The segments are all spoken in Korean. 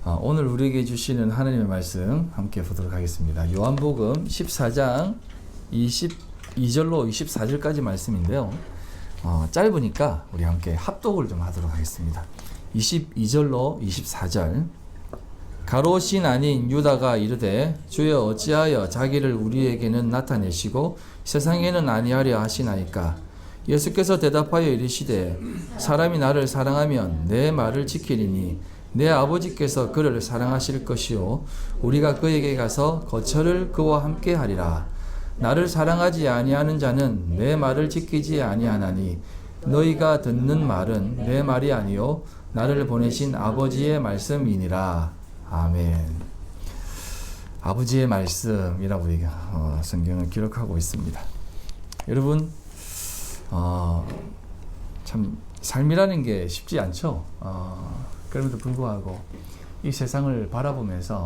오늘 우리에게 주시는 하나님의 말씀 함께 보도록 하겠습니다. 요한복음 14장 22절로 24절까지 말씀인데요. 짧으니까 우리 함께 합독을 좀 하도록 하겠습니다. 22절로 24절. 가롯인 아닌 유다가 이르되 주여 어찌하여 자기를 우리에게는 나타내시고 세상에는 아니하려 하시나이까. 예수께서 대답하여 이르시되 사람이 나를 사랑하면 내 말을 지키리니 내 아버지께서 그를 사랑하실 것이요 우리가 그에게 가서 거처를 그와 함께 하리라. 나를 사랑하지 아니하는 자는 내 말을 지키지 아니하나니 너희가 듣는 말은 내 말이 아니요 나를 보내신 아버지의 말씀이니라. 아멘. 아버지의 말씀이라고 우리가 성경을 기록하고 있습니다. 여러분, 참 삶이라는 게 쉽지 않죠. 그럼에도 불구하고 이 세상을 바라보면서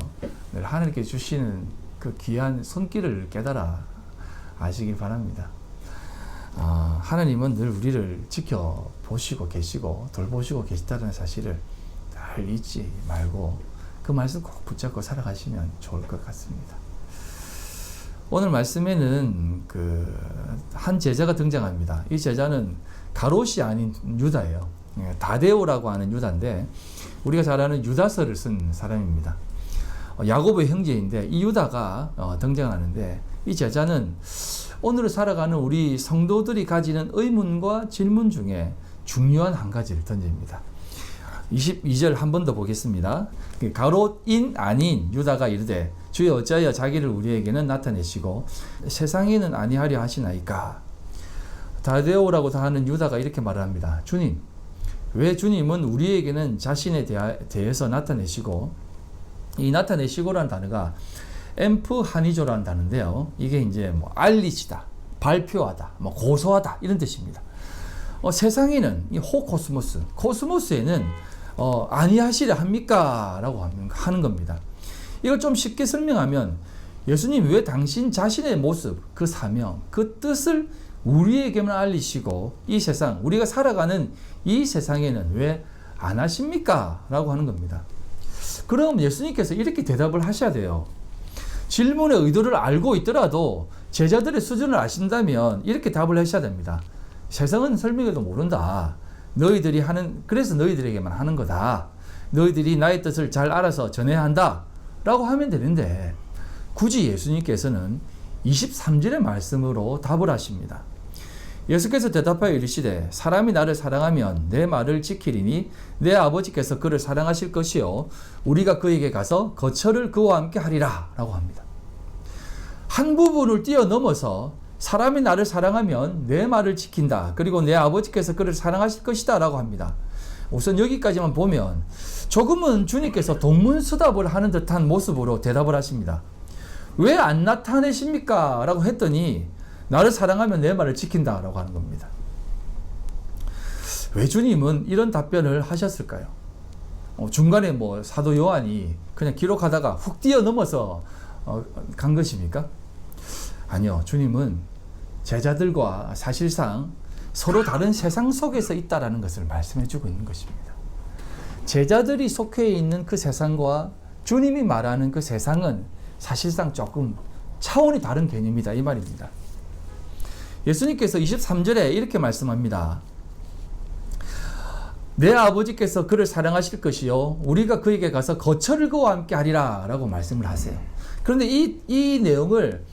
늘 하나님께 주시는 그 귀한 손길을 깨달아 아시길 바랍니다. 하나님은 늘 우리를 지켜보시고 계시고 돌보시고 계시다는 사실을 잘 잊지 말고 그 말씀 꼭 붙잡고 살아가시면 좋을 것 같습니다. 오늘 말씀에는 한 제자가 등장합니다. 이 제자는 가롯이 아닌 유다예요. 다데오라고 하는 유다인데 우리가 잘 아는 유다서를 쓴 사람입니다. 야고보의 형제인데 이 유다가 등장하는데 이 제자는 오늘 살아가는 우리 성도들이 가지는 의문과 질문 중에 중요한 한 가지를 던집니다. 22절 한 번 더 보겠습니다. 가롯인 아닌 유다가 이르되 주여 어찌하여 자기를 우리에게는 나타내시고 세상에는 아니하려 하시나이까. 다데오라고 하는 유다가 이렇게 말을 합니다. 주님, 왜 주님은 우리에게는 자신에 대해서 나타내시고, 이 나타내시고라는 단어가 엠프하니조라는 단어인데요. 이게 이제 알리시다, 발표하다, 고소하다 이런 뜻입니다. 세상에는 이 코스모스에는 아니하시려 합니까? 라고 하는 겁니다. 이걸 좀 쉽게 설명하면 예수님 왜 당신 자신의 모습, 그 사명, 그 뜻을 우리에게만 알리시고 이 세상, 우리가 살아가는 이 세상에는 왜 안 하십니까? 라고 하는 겁니다. 그럼 예수님께서 이렇게 대답을 하셔야 돼요. 질문의 의도를 알고 있더라도 제자들의 수준을 아신다면 이렇게 답을 하셔야 됩니다. 세상은 설명해도 모른다. 그래서 너희들에게만 하는 거다. 너희들이 나의 뜻을 잘 알아서 전해야 한다. 라고 하면 되는데 굳이 예수님께서는 23절의 말씀으로 답을 하십니다. 예수께서 대답하여 이르시되 사람이 나를 사랑하면 내 말을 지키리니 내 아버지께서 그를 사랑하실 것이요 우리가 그에게 가서 거처를 그와 함께 하리라. 라고 합니다. 한 부분을 뛰어넘어서 사람이 나를 사랑하면 내 말을 지킨다. 그리고 내 아버지께서 그를 사랑하실 것이다. 라고 합니다. 우선 여기까지만 보면 조금은 주님께서 동문서답을 하는 듯한 모습으로 대답을 하십니다. 왜 안 나타내십니까? 라고 했더니 나를 사랑하면 내 말을 지킨다. 라고 하는 겁니다. 왜 주님은 이런 답변을 하셨을까요? 중간에 사도 요한이 그냥 기록하다가 훅 뛰어넘어서 간 것입니까? 아니요. 주님은 제자들과 사실상 서로 다른 세상 속에서 있다라는 것을 말씀해 주고 있는 것입니다. 제자들이 속해 있는 그 세상과 주님이 말하는 그 세상은 사실상 조금 차원이 다른 개념이다 이 말입니다. 예수님께서 23절에 이렇게 말씀합니다. 내 아버지께서 그를 사랑하실 것이요 우리가 그에게 가서 거처를 그와 함께 하리라 라고 말씀을 하세요. 그런데 이 내용을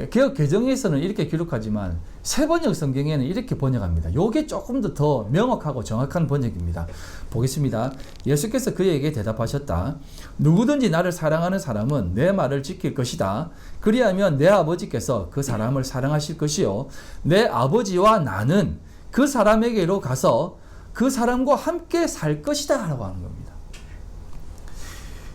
개역 개정에서는 이렇게 기록하지만 세번역 성경에는 이렇게 번역합니다. 이게 조금 더 명확하고 정확한 번역입니다. 보겠습니다. 예수께서 그에게 대답하셨다. 누구든지 나를 사랑하는 사람은 내 말을 지킬 것이다. 그리하면 내 아버지께서 그 사람을 사랑하실 것이요 내 아버지와 나는 그 사람에게로 가서 그 사람과 함께 살 것이다. 라고 하는 겁니다.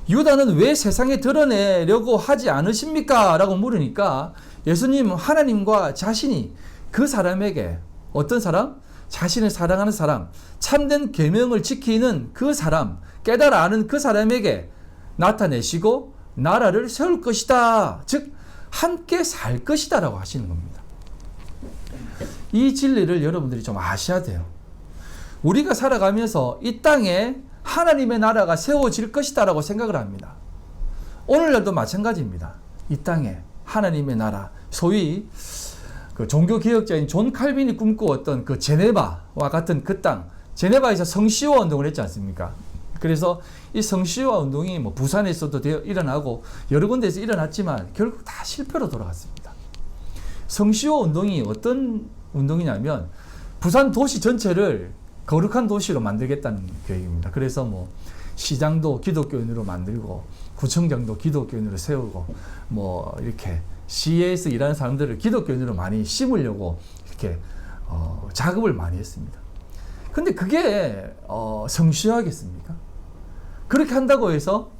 유다는 왜 세상에 드러내려고 하지 않으십니까? 라고 물으니까 예수님은 하나님과 자신이 그 사람에게 어떤 사람? 자신을 사랑하는 사람, 참된 계명을 지키는 그 사람, 깨달아 아는 그 사람에게 나타내시고 나라를 세울 것이다. 즉 함께 살 것이다 라고 하시는 겁니다. 이 진리를 여러분들이 좀 아셔야 돼요. 우리가 살아가면서 이 땅에 하나님의 나라가 세워질 것이다라고 생각을 합니다. 오늘날도 마찬가지입니다. 이 땅에 하나님의 나라, 소위 그 종교개혁자인 존 칼빈이 꿈꾸었던 그 제네바와 같은 그 땅, 제네바에서 성시효 운동을 했지 않습니까? 그래서 이 성시효 운동이 뭐 부산에서도 일어나고 여러 군데에서 일어났지만 결국 다 실패로 돌아갔습니다. 성시효 운동이 어떤 운동이냐면 부산 도시 전체를 거룩한 도시로 만들겠다는 계획입니다. 그래서 뭐 시장도 기독교인으로 만들고 구청장도 기독교인으로 세우고 뭐 이렇게 시에서 일하는 사람들을 기독교인으로 많이 심으려고 이렇게 작업을 많이 했습니다. 근데 그게 성시효하겠습니까? 그렇게 한다고 해서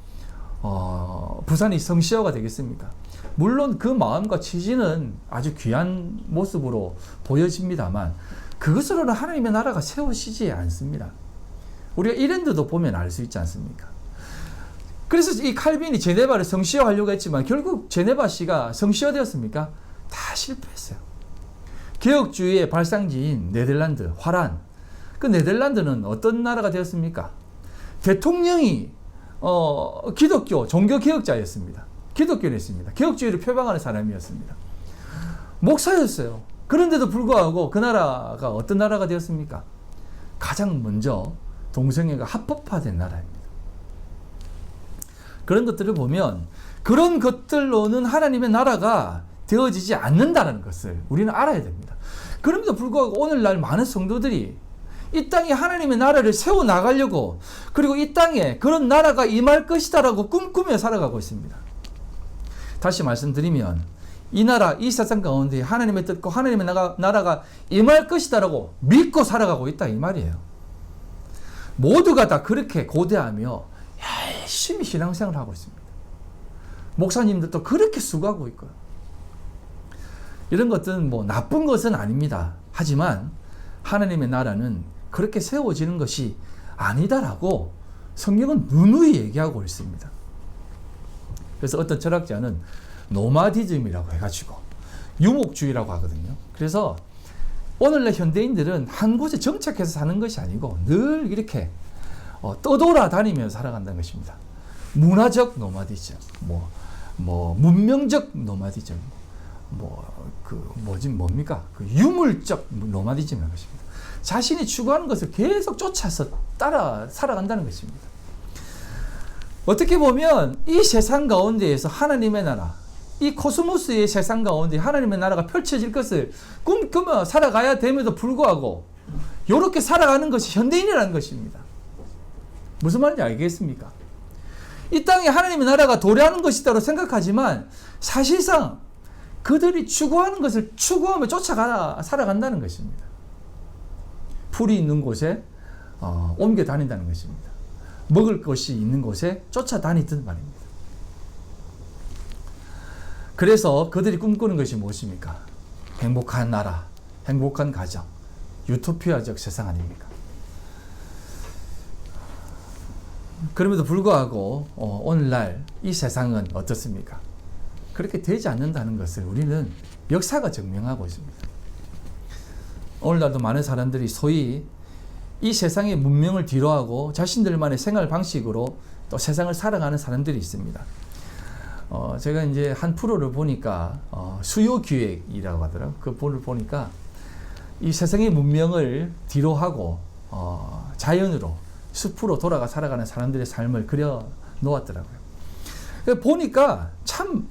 부산이 성시효가 되겠습니까? 물론 그 마음과 취지는 아주 귀한 모습으로 보여집니다만 그것으로는 하나님의 나라가 세워지지 않습니다. 우리가 이랜드도 보면 알 수 있지 않습니까? 그래서 이 칼빈이 제네바를 성시효하려고 했지만 결국 제네바시가 성시효되었습니까? 다 실패했어요. 개혁주의의 발상지인 네덜란드, 화란. 그 네덜란드는 어떤 나라가 되었습니까? 대통령이 기독교 종교개혁자였습니다. 기독교였습니다. 개혁주의를 표방하는 사람이었습니다. 목사였어요. 그런데도 불구하고 그 나라가 어떤 나라가 되었습니까? 가장 먼저 동성애가 합법화된 나라입니다. 그런 것들을 보면 그런 것들로는 하나님의 나라가 되어지지 않는다는 것을 우리는 알아야 됩니다. 그럼에도 불구하고 오늘날 많은 성도들이 이 땅에 하나님의 나라를 세워나가려고 그리고 이 땅에 그런 나라가 임할 것이다라고 꿈꾸며 살아가고 있습니다. 다시 말씀드리면 이 나라, 이 세상 가운데 하나님의 뜻과 하나님의 나라가 임할 것이다라고 믿고 살아가고 있다 이 말이에요. 모두가 다 그렇게 고대하며 열심히 신앙생활을 하고 있습니다. 목사님들도 그렇게 수고하고 있고요. 이런 것들은 뭐 나쁜 것은 아닙니다. 하지만 하나님의 나라는 그렇게 세워지는 것이 아니다라고 성경은 누누이 얘기하고 있습니다. 그래서 어떤 철학자는 노마디즘이라고 해가지고 유목주의라고 하거든요. 그래서 오늘날 현대인들은 한 곳에 정착해서 사는 것이 아니고 늘 이렇게 떠돌아다니면서 살아간다는 것입니다. 문화적 노마디즘, 문명적 노마디즘, 뭡니까? 그 유물적 노마디즘이라는 것입니다. 자신이 추구하는 것을 계속 쫓아서 따라 살아간다는 것입니다. 어떻게 보면 이 세상 가운데에서 하나님의 나라, 이 코스모스의 세상 가운데 하나님의 나라가 펼쳐질 것을 꿈꾸며 살아가야 됨에도 불구하고 이렇게 살아가는 것이 현대인이라는 것입니다. 무슨 말인지 알겠습니까? 이 땅에 하나님의 나라가 도래하는 것이다라고 생각하지만 사실상 그들이 추구하는 것을 추구하며 살아간다는 것입니다. 풀이 있는 곳에 옮겨 다닌다는 것입니다. 먹을 것이 있는 곳에 쫓아다니든 말입니다. 그래서 그들이 꿈꾸는 것이 무엇입니까? 행복한 나라, 행복한 가정, 유토피아적 세상 아닙니까? 그럼에도 불구하고 오늘날 이 세상은 어떻습니까? 그렇게 되지 않는다는 것을 우리는 역사가 증명하고 있습니다. 오늘날도 많은 사람들이 소위 이 세상의 문명을 뒤로하고 자신들만의 생활 방식으로 또 세상을 살아가는 사람들이 있습니다. 제가 이제 한 프로를 보니까 수요기획이라고 하더라고요. 그 프로를 보니까 이 세상의 문명을 뒤로하고 자연으로 숲으로 돌아가 살아가는 사람들의 삶을 그려 놓았더라고요. 보니까 참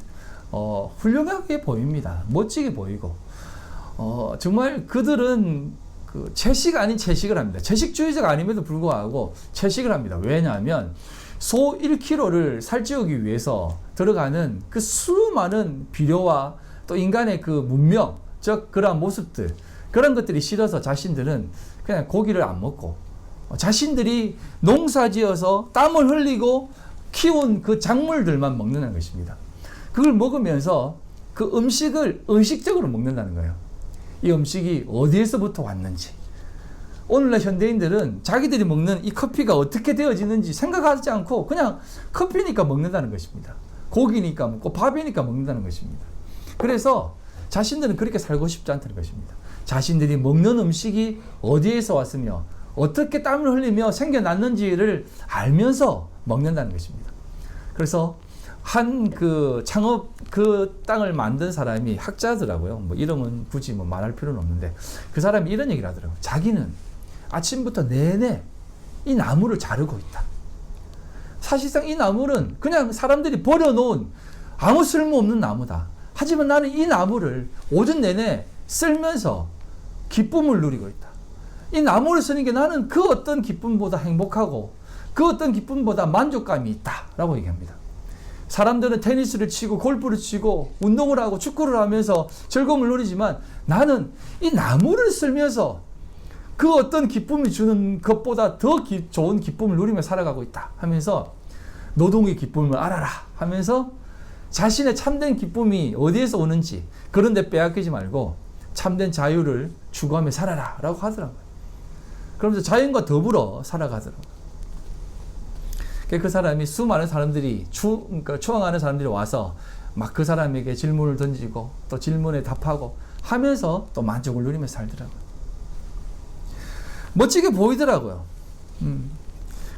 훌륭하게 보입니다. 멋지게 보이고 정말 그들은 그 채식 아닌 채식을 합니다. 채식주의자가 아님에도 불구하고 채식을 합니다. 왜냐하면 소 1kg를 살찌우기 위해서 들어가는 그 수많은 비료와 또 인간의 그 문명, 즉 그러한 모습들, 그런 것들이 싫어서 자신들은 그냥 고기를 안 먹고 자신들이 농사지어서 땀을 흘리고 키운 그 작물들만 먹는다는 것입니다. 그걸 먹으면서 그 음식을 의식적으로 먹는다는 거예요. 이 음식이 어디에서부터 왔는지. 오늘날 현대인들은 자기들이 먹는 이 커피가 어떻게 되어지는지 생각하지 않고 그냥 커피니까 먹는다는 것입니다. 고기니까 먹고 밥이니까 먹는다는 것입니다. 그래서 자신들은 그렇게 살고 싶지 않다는 것입니다. 자신들이 먹는 음식이 어디에서 왔으며 어떻게 땀을 흘리며 생겨났는지를 알면서 먹는다는 것입니다. 그래서 한 그 창업 그 땅을 만든 사람이 학자더라고요. 뭐 이름은 굳이 뭐 말할 필요는 없는데 그 사람이 이런 얘기를 하더라고요. 자기는 아침부터 내내 이 나무를 자르고 있다. 사실상 이 나무는 그냥 사람들이 버려놓은 아무 쓸모없는 나무다. 하지만 나는 이 나무를 오전 내내 쓸면서 기쁨을 누리고 있다. 이 나무를 쓰는 게 나는 그 어떤 기쁨보다 행복하고 그 어떤 기쁨보다 만족감이 있다라고 얘기합니다. 사람들은 테니스를 치고 골프를 치고 운동을 하고 축구를 하면서 즐거움을 누리지만 나는 이 나무를 쓸면서 그 어떤 기쁨이 주는 것보다 더 좋은 기쁨을 누리며 살아가고 있다 하면서 노동의 기쁨을 알아라 하면서 자신의 참된 기쁨이 어디에서 오는지 그런 데 빼앗기지 말고 참된 자유를 추구하며 살아라 라고 하더라고요. 그러면서 자연과 더불어 살아가더라고요. 그 사람이 수많은 사람들이 그러니까 추앙하는 사람들이 와서 막 그 사람에게 질문을 던지고 또 질문에 답하고 하면서 또 만족을 누리며 살더라고요. 멋지게 보이더라고요.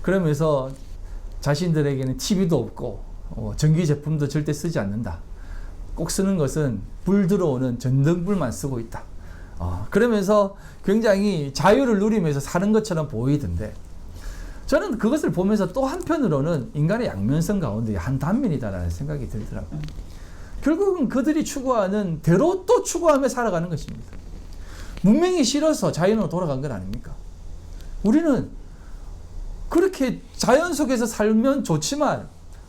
그러면서 자신들에게는 TV도 없고 전기 제품도 절대 쓰지 않는다. 꼭 쓰는 것은 불 들어오는 전등불만 쓰고 있다. 그러면서 굉장히 자유를 누리면서 사는 것처럼 보이던데 저는 그것을 보면서 또 한편으로는 인간의 양면성 가운데 한 단면이다라는 생각이 들더라고요. 결국은 그들이 추구하는 대로 또 추구하며 살아가는 것입니다. 문명이 싫어서 자연으로 돌아간 건 아닙니까? 우리는 그렇게 자연 속에서 살면 좋지만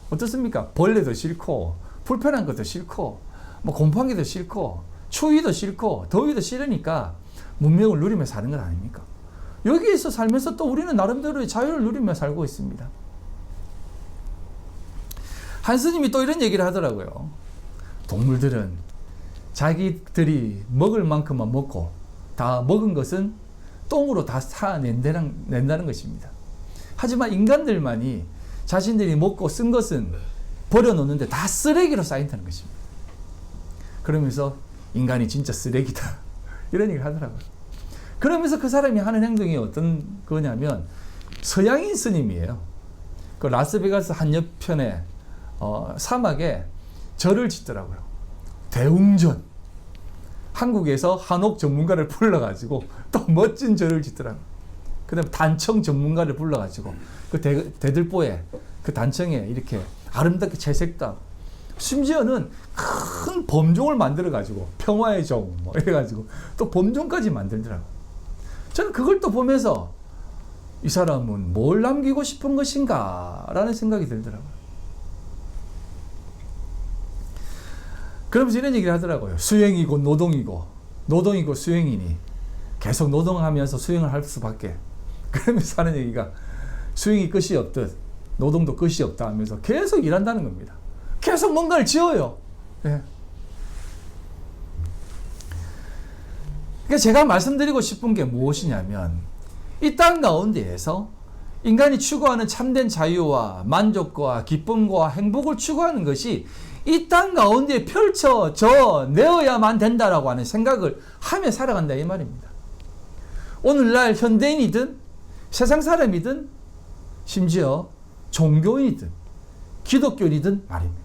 어떻습니까? 벌레도 싫고 불편한 것도 싫고 뭐 곰팡이도 싫고 추위도 싫고 더위도 싫으니까 문명을 누리며 사는 건 아닙니까? 여기에서 살면서 또 우리는 나름대로의 자유를 누리며 살고 있습니다. 한 스님이 또 이런 얘기를 하더라고요. 동물들은 자기들이 먹을 만큼만 먹고 다 먹은 것은 똥으로 다 사낸다는 것입니다. 하지만 인간들만이 자신들이 먹고 쓴 것은 버려놓는데 다 쓰레기로 쌓인다는 것입니다. 그러면서 인간이 진짜 쓰레기다. 이런 얘기를 하더라고요. 그러면서 그 사람이 하는 행동이 어떤 거냐면 서양인 스님이에요. 그 라스베가스 한여편에 사막에 절을 짓더라고요. 대웅전. 한국에서 한옥 전문가를 불러가지고 또 멋진 절을 짓더라고요. 그 다음에 단청 전문가를 불러가지고 그 대들보에 그 단청에 이렇게 아름답게 채색도 심지어는 큰 범종을 만들어가지고 평화의 종 뭐 이래가지고 또 범종까지 만들더라고요. 저는 그걸 또 보면서 이 사람은 뭘 남기고 싶은 것인가 라는 생각이 들더라고요. 그러면서 이런 얘기를 하더라고요. 수행이고 노동이고 수행이니 계속 노동하면서 수행을 할 수밖에. 그러면서 하는 얘기가 수행이 끝이 없듯 노동도 끝이 없다 하면서 계속 일한다는 겁니다. 계속 뭔가를 지어요. 네. 그러니까 제가 말씀드리고 싶은 게 무엇이냐면 이 땅 가운데에서 인간이 추구하는 참된 자유와 만족과 기쁨과 행복을 추구하는 것이 이 땅 가운데 펼쳐져 내어야만 된다라고 하는 생각을 하며 살아간다 이 말입니다. 오늘날 현대인이든 세상 사람이든 심지어 종교인이든 기독교인이든 말입니다.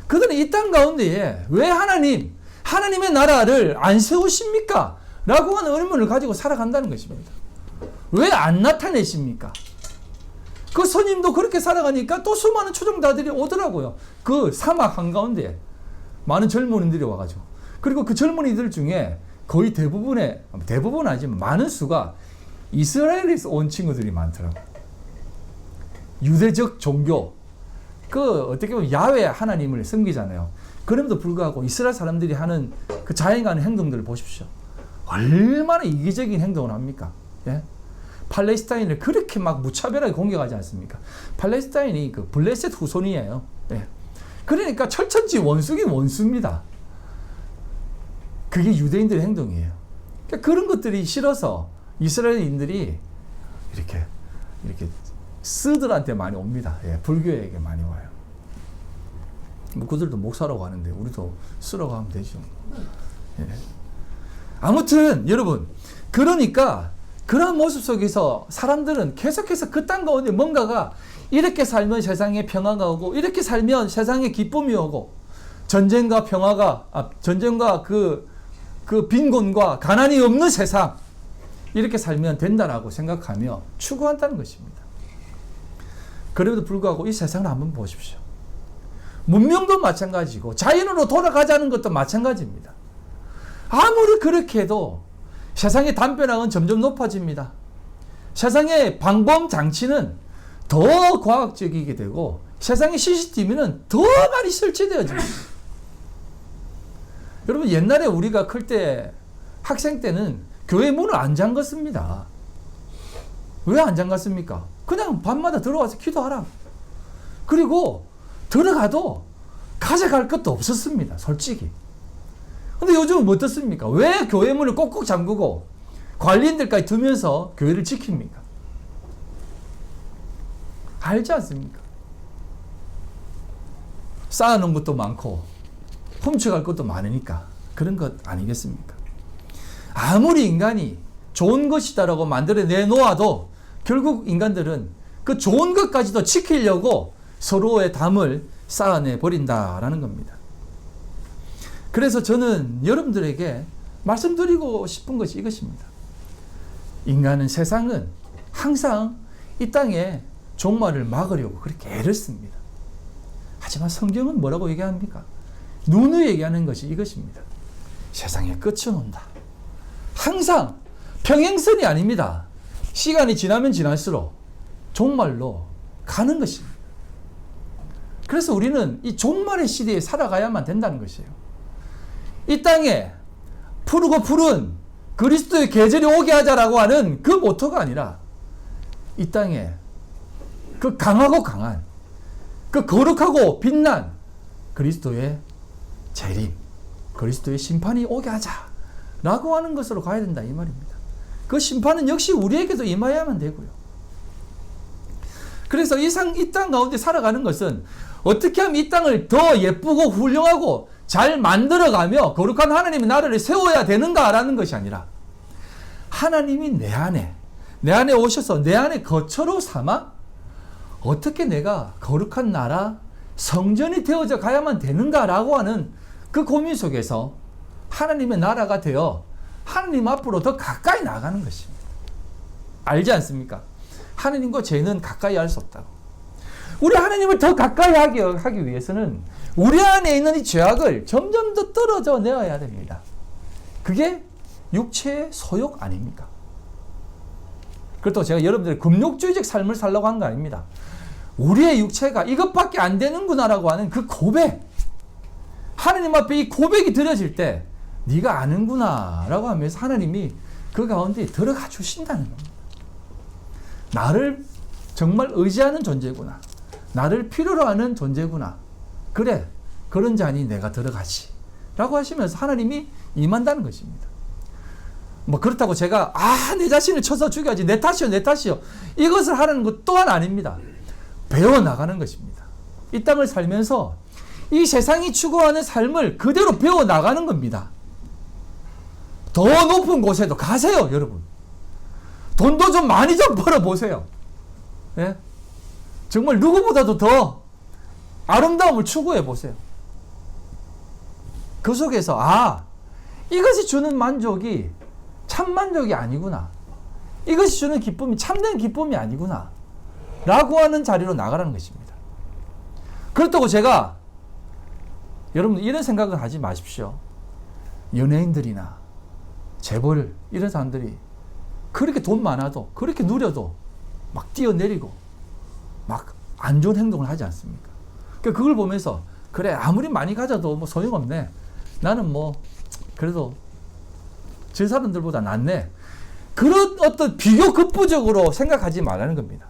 그들은 이 땅 가운데에 왜 하나님의 나라를 안 세우십니까? 라고 하는 의문을 가지고 살아간다는 것입니다. 왜 안 나타내십니까? 그 스님도 그렇게 살아가니까 또 수많은 초정자들이 오더라고요. 그 사막 한가운데 많은 젊은이들이 와가지고. 그리고 그 젊은이들 중에 거의 대부분은 아니지만 많은 수가 이스라엘에서 온 친구들이 많더라고요. 유대적 종교, 어떻게 보면 야훼 하나님을 섬기잖아요. 그럼에도 불구하고 이스라엘 사람들이 하는 그 자행하는 행동들을 보십시오. 얼마나 이기적인 행동을 합니까? 예? 팔레스타인을 그렇게 막 무차별하게 공격하지 않습니까? 팔레스타인이 그 블레셋 후손이에요. 예. 그러니까 철천지 원수긴 원수입니다. 그게 유대인들의 행동이에요. 그러니까 그런 것들이 싫어서 이스라엘인들이 이렇게 스들한테 많이 옵니다. 예, 불교에게 많이 와요. 뭐 그들도 목사라고 하는데 우리도 쓰라고 하면 되죠. 예. 아무튼 여러분, 그러니까 그런 모습 속에서 사람들은 계속해서 그 땅 가운데 뭔가가 이렇게 살면 세상에 평화가 오고 이렇게 살면 세상에 기쁨이 오고 전쟁과 전쟁과 그 빈곤과 가난이 없는 세상 이렇게 살면 된다라고 생각하며 추구한다는 것입니다. 그럼에도 불구하고 이 세상을 한번 보십시오. 문명도 마찬가지고 자연으로 돌아가자는 것도 마찬가지입니다. 아무리 그렇게 해도 세상의 담벼락은 점점 높아집니다. 세상의 방범 장치는 더 과학적이게 되고 세상의 CCTV는 더 많이 설치되어집니다. 여러분 옛날에 우리가 클 때 학생 때는 교회 문을 안 잠갔습니다. 왜 안 잠갔습니까? 그냥 밤마다 들어와서 기도하라. 그리고 들어가도 가져갈 것도 없었습니다. 솔직히. 근데 요즘은 뭐 어떻습니까? 왜 교회 문을 꼭꼭 잠그고 관리인들까지 두면서 교회를 지킵니까? 알지 않습니까? 쌓아놓은 것도 많고 훔쳐갈 것도 많으니까 그런 것 아니겠습니까? 아무리 인간이 좋은 것이다라고 만들어 내놓아도 결국 인간들은 그 좋은 것까지도 지키려고 서로의 담을 쌓아내 버린다라는 겁니다. 그래서 저는 여러분들에게 말씀드리고 싶은 것이 이것입니다. 인간은 세상은 항상 이 땅에 종말을 막으려고 그렇게 애를 씁니다. 하지만 성경은 뭐라고 얘기합니까? 누누이 얘기하는 것이 이것입니다. 세상의 끝은 온다. 항상 평행선이 아닙니다. 시간이 지나면 지날수록 종말로 가는 것입니다. 그래서 우리는 이 종말의 시대에 살아가야만 된다는 것이에요. 이 땅에 푸르고 푸른 그리스도의 계절이 오게 하자라고 하는 그 모토가 아니라 이 땅에 그 강하고 강한 그 거룩하고 빛난 그리스도의 재림, 그리스도의 심판이 오게 하자라고 하는 것으로 가야 된다 이 말입니다. 그 심판은 역시 우리에게도 임하여야만 되고요. 그래서 이 땅 가운데 살아가는 것은 어떻게 하면 이 땅을 더 예쁘고 훌륭하고 잘 만들어가며 거룩한 하나님의 나라를 세워야 되는가라는 것이 아니라 하나님이 내 안에 오셔서 내 안에 거처로 삼아 어떻게 내가 거룩한 나라, 성전이 되어져 가야만 되는가라고 하는 그 고민 속에서 하나님의 나라가 되어 하나님 앞으로 더 가까이 나가는 것입니다. 알지 않습니까? 하나님과 죄는 가까이 할 수 없다고. 우리 하나님을 더 가까이 하기 위해서는 우리 안에 있는 이 죄악을 점점 더 떨어져 내어야 됩니다. 그게 육체의 소욕 아닙니까? 그렇다고 제가 여러분들의 금욕주의적 삶을 살려고 하는 거 아닙니다. 우리의 육체가 이것밖에 안 되는구나라고 하는 그 고백, 하나님 앞에 이 고백이 드려질 때 네가 아는구나 라고 하면서 하나님이 그 가운데 들어가 주신다는 겁니다. 나를 정말 의지하는 존재구나, 나를 필요로 하는 존재구나, 그래 그런 자니 내가 들어가지 라고 하시면서 하나님이 임한다는 것입니다. 뭐 그렇다고 제가 내 자신을 쳐서 죽여야지, 내 탓이요 이것을 하라는 것 또한 아닙니다. 배워나가는 것입니다. 이 땅을 살면서 이 세상이 추구하는 삶을 그대로 배워나가는 겁니다. 더 높은 곳에도 가세요 여러분. 돈도 좀 많이 좀 벌어보세요. 예? 정말 누구보다도 더 아름다움을 추구해 보세요. 그 속에서 이것이 주는 만족이 참 만족이 아니구나, 이것이 주는 기쁨이 참된 기쁨이 아니구나 라고 하는 자리로 나가라는 것입니다. 그렇다고 제가 여러분 이런 생각을 하지 마십시오. 연예인들이나 재벌 이런 사람들이 그렇게 돈 많아도 그렇게 누려도 막 뛰어내리고 막 안 좋은 행동을 하지 않습니까? 그러니까 그걸 보면서 그래 아무리 많이 가져도 뭐 소용없네, 나는 뭐 그래도 저 사람들보다 낫네, 그런 어떤 비교 급부적으로 생각하지 말라는 겁니다.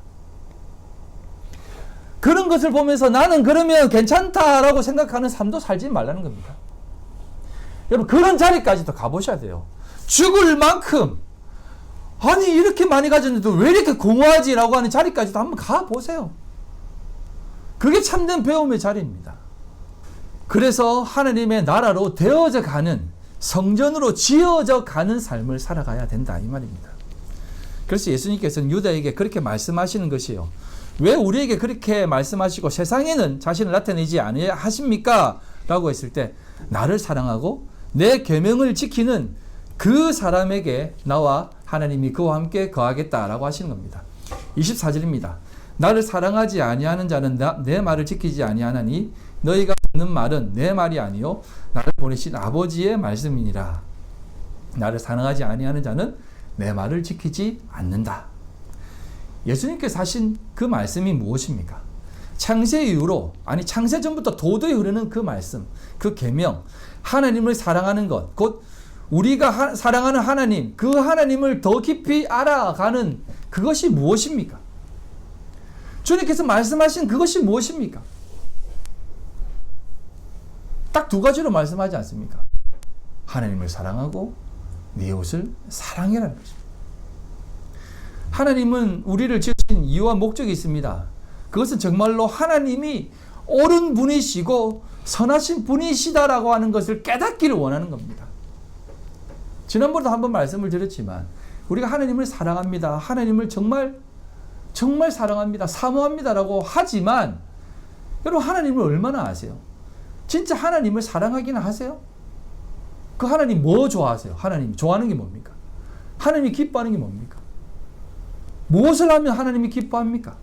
그런 것을 보면서 나는 그러면 괜찮다라고 생각하는 삶도 살지 말라는 겁니다. 여러분 그런 자리까지도 가보셔야 돼요. 죽을 만큼 아니 이렇게 많이 가졌는데 왜 이렇게 공허하지 라고 하는 자리까지도 한번 가보세요. 그게 참된 배움의 자리입니다. 그래서 하나님의 나라로 되어져 가는, 성전으로 지어져 가는 삶을 살아가야 된다 이 말입니다. 그래서 예수님께서는 유다에게 그렇게 말씀하시는 것이에요. 왜 우리에게 그렇게 말씀하시고 세상에는 자신을 나타내지 아니하십니까? 라고 했을 때 나를 사랑하고 내 계명을 지키는 그 사람에게 나와 하나님이 그와 함께 거하겠다라고 하시는 겁니다. 24절입니다. 나를 사랑하지 아니하는 자는 내 말을 지키지 아니하나니 너희가 듣는 말은 내 말이 아니요 나를 보내신 아버지의 말씀이니라. 나를 사랑하지 아니하는 자는 내 말을 지키지 않는다. 예수님께서 하신 그 말씀이 무엇입니까? 창세 이후로, 아니 창세 전부터 도저히 흐르는 그 말씀, 그 계명, 하나님을 사랑하는 것, 곧 우리가 사랑하는 하나님, 그 하나님을 더 깊이 알아가는 그것이 무엇입니까? 주님께서 말씀하신 그것이 무엇입니까? 딱 두 가지로 말씀하지 않습니까? 하나님을 사랑하고 네 이웃을 사랑해라는 것입니다. 하나님은 우리를 지으신 이유와 목적이 있습니다. 그것은 정말로 하나님이 옳은 분이시고 선하신 분이시다라고 하는 것을 깨닫기를 원하는 겁니다. 지난번에도 한번 말씀을 드렸지만 우리가 하나님을 사랑합니다. 하나님을 정말 사랑합니다. 사모합니다라고 하지만 여러분 하나님을 얼마나 아세요? 진짜 하나님을 사랑하기는 하세요? 그 하나님 뭐 좋아하세요? 하나님 좋아하는 게 뭡니까? 하나님이 기뻐하는 게 뭡니까? 무엇을 하면 하나님이 기뻐합니까?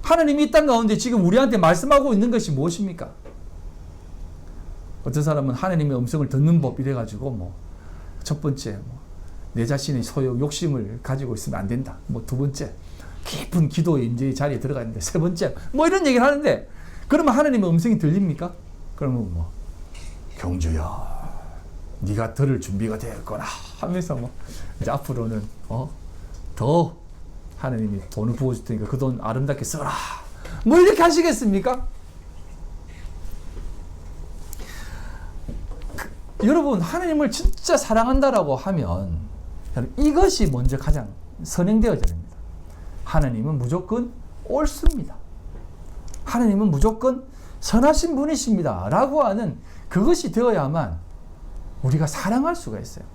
하나님이 이 땅 가운데 지금 우리한테 말씀하고 있는 것이 무엇입니까? 어떤 사람은 하나님의 음성을 듣는 법 이래가지고 첫 번째 내 자신의 소욕, 욕심을 가지고 있으면 안 된다. 두 번째 깊은 기도의 임재의 자리에 들어가 있는데 세 번째 이런 얘기를 하는데 그러면 하나님의 음성이 들립니까? 그러면 경주야 네가 들을 준비가 되었구나 하면서 이제 앞으로는 더 하나님이 돈을 부어줄 테니까 그 돈 아름답게 써라 이렇게 하시겠습니까? 여러분 하나님을 진짜 사랑한다라고 하면 이것이 먼저 가장 선행되어져야 됩니다. 하나님은 무조건 옳습니다. 하나님은 무조건 선하신 분이십니다 라고 하는 그것이 되어야만 우리가 사랑할 수가 있어요.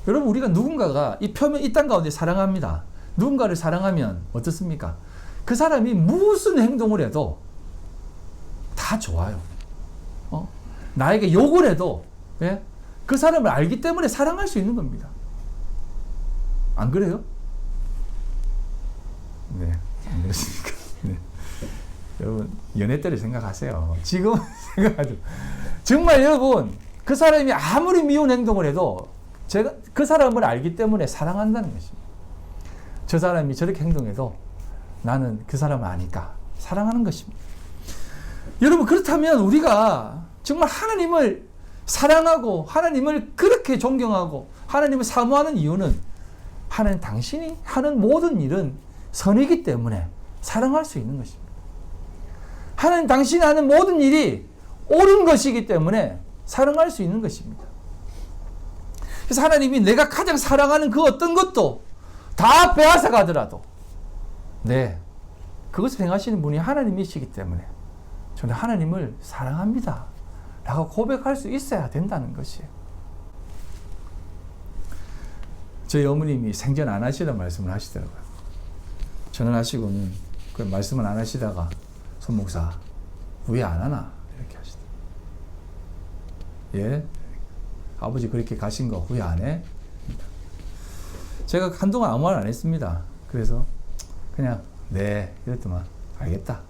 여러분 우리가 누군가가 이 땅 가운데 사랑합니다. 누군가를 사랑하면 어떻습니까? 그 사람이 무슨 행동을 해도 다 좋아요. 나에게 욕을 해도 그 사람을 알기 때문에 사랑할 수 있는 겁니다. 안 그래요? 네, 안 그렇습니까? 네. 여러분 연애 때를 생각하세요. 지금 생각하죠. 정말 여러분 그 사람이 아무리 미운 행동을 해도 제가 그 사람을 알기 때문에 사랑한다는 것입니다. 저 사람이 저렇게 행동해도 나는 그 사람을 아니까 사랑하는 것입니다. 여러분 그렇다면 우리가 정말 하나님을 사랑하고 하나님을 그렇게 존경하고 하나님을 사모하는 이유는 하나님 당신이 하는 모든 일은 선이기 때문에 사랑할 수 있는 것입니다. 하나님 당신이 하는 모든 일이 옳은 것이기 때문에 사랑할 수 있는 것입니다. 그래서 하나님이 내가 가장 사랑하는 그 어떤 것도 다 빼앗아 가더라도 그것을 행하시는 분이 하나님이시기 때문에 저는 하나님을 사랑합니다 라고 고백할 수 있어야 된다는 것이에요. 저희 어머님이 생전 안 하시던 말씀을 하시더라고요. 전화하시고는 그 말씀을 안 하시다가 손 목사 왜 안 하나 이렇게 하시더라고요. 예? 아버지 그렇게 가신 거 후회 안 해? 제가 한동안 아무 말 안 했습니다. 그래서 그냥 이랬더만 알겠다.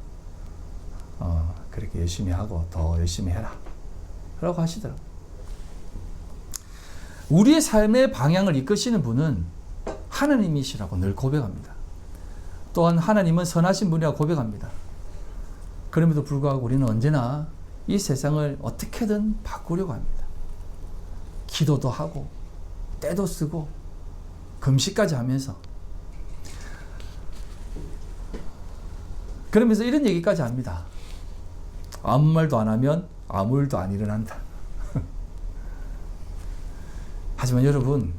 그렇게 열심히 하고 더 열심히 해라 라고 하시더라고요. 우리의 삶의 방향을 이끄시는 분은 하나님이시라고 늘 고백합니다. 또한 하나님은 선하신 분이라고 고백합니다. 그럼에도 불구하고 우리는 언제나 이 세상을 어떻게든 바꾸려고 합니다. 기도도 하고 때도 쓰고 금식까지 하면서 그러면서 이런 얘기까지 합니다. 아무 말도 안 하면 아무 일도 안 일어난다. 하지만 여러분